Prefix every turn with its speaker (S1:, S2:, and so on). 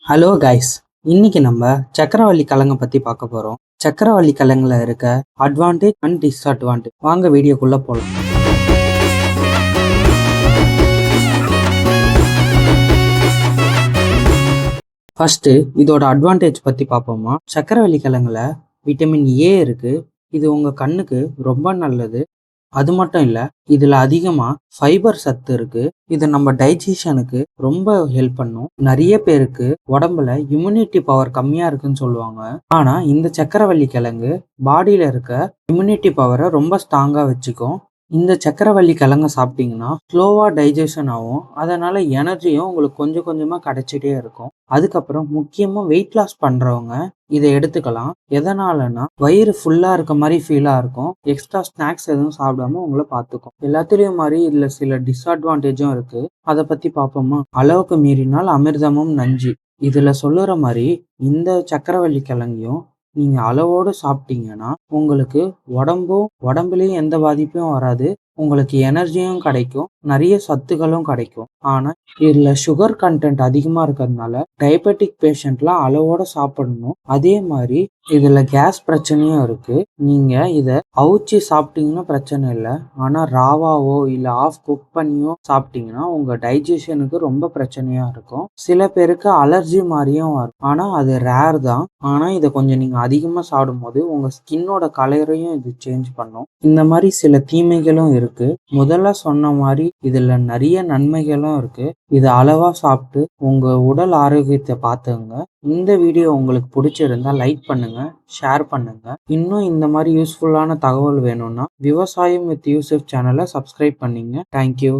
S1: Hello guys, இன்னைக்கு நம்ம சக்கரவள்ளி கிழங்க பத்தி பார்க்க போறோம். சக்கரவள்ளி கிழங்குல இருக்க அட்வான்டேஜ் அண்ட் டிஸ்அட்வான்டேஜ் வாங்க வீடியோக்குள்ள போலாம். ஃபர்ஸ்ட் இதோட அட்வான்டேஜ் பத்தி பார்ப்போமா. சக்கரவள்ளி கிழங்குல விட்டமின் ஏ இருக்கு. இது உங்க கண்ணுக்கு ரொம்ப நல்லது. அது மட்டும் இல்ல, இதுல அதிகமா ஃபைபர் சத்து இருக்கு. இது நம்ம டைஜஷனுக்கு ரொம்ப ஹெல்ப் பண்ணும். நிறைய பேருக்கு உடம்புல இம்யூனிட்டி பவர் கம்மியா இருக்குன்னு சொல்லுவாங்க. ஆனா இந்த சக்கரவள்ளி கிழங்கு பாடியில இருக்க இம்யூனிட்டி பவரை ரொம்ப ஸ்ட்ராங்கா வச்சுக்கும். இந்த சக்கரவள்ளி கிழங்க சாப்பிட்டீங்கன்னா ஸ்லோவா டைஜஷன் ஆகும். அதனால எனர்ஜியும் உங்களுக்கு கொஞ்சம் கொஞ்சமா கிடைச்சிட்டே இருக்கும். அதுக்கப்புறம் முக்கியமா வெயிட் லாஸ் பண்றவங்க இதை எடுத்துக்கலாம். எதனாலனா வயிறு ஃபுல்லா இருக்க மாதிரி ஃபீலா இருக்கும். எக்ஸ்ட்ரா ஸ்நாக்ஸ் எதுவும் சாப்பிடாம உங்களை பார்த்துக்கும். எல்லாத்துலயும் மாதிரி இதுல சில டிஸ்அட்வான்டேஜும் இருக்கு. அதை பத்தி பார்ப்போமா. அளவுக்கு மீறினால் அமிர்தமும் நஞ்சு. இதுல சொல்லுற மாதிரி இந்த சக்கரவள்ளி கிழங்கையும் நீங்க அளவோடு சாப்பிட்டீங்கன்னா உங்களுக்கு உடம்புலயும் எந்த பாதிப்பும் வராது. உங்களுக்கு எனர்ஜியும் கிடைக்கும், நிறைய சத்துக்களும் கிடைக்கும். ஆனா இதுல சுகர் கண்டென்ட் அதிகமா இருக்கிறதுனால டயபெட்டிக் பேஷண்ட்லாம் அளவோட சாப்பிடணும். அதே மாதிரி இதுல கேஸ் பிரச்சனையும் இருக்கு. நீங்க இத அவிச்சு சாப்பிட்டீங்கன்னா பிரச்சனை இல்லை. ஆனா ராவாவோ இல்ல ஆஃப் குக் பண்ணியோ சாப்பிட்டீங்கன்னா உங்க டைஜஷனுக்கு ரொம்ப பிரச்சனையா இருக்கும். சில பேருக்கு அலர்ஜி மாதிரியும் வரும். ஆனா அது ரேர் தான். ஆனா இதை கொஞ்சம் நீங்க அதிகமா சாப்பிடும் போது உங்க ஸ்கின்னோட கலரையும் இது சேஞ்ச் பண்ணும். இந்த மாதிரி சில தீமைகளும் இருக்கு. முதல்ல சொன்ன மாதிரி இதுல நிறைய நன்மைகளும் இருக்கு. இதை அளவா சாப்பிட்டு உங்க உடல் ஆரோக்கியத்தை பார்த்துங்க. இந்த வீடியோ உங்களுக்கு பிடிச்சிருந்தா லைக் பண்ணுங்க, ஷேர் பண்ணுங்க. இன்னும் இந்த மாதிரி யூஸ்ஃபுல்லான தகவல் வேணும்னா விவசாயம் வித் யூசுப் சேனலை சப்ஸ்கிரைப் பண்ணிங்க. தேங்க்யூ.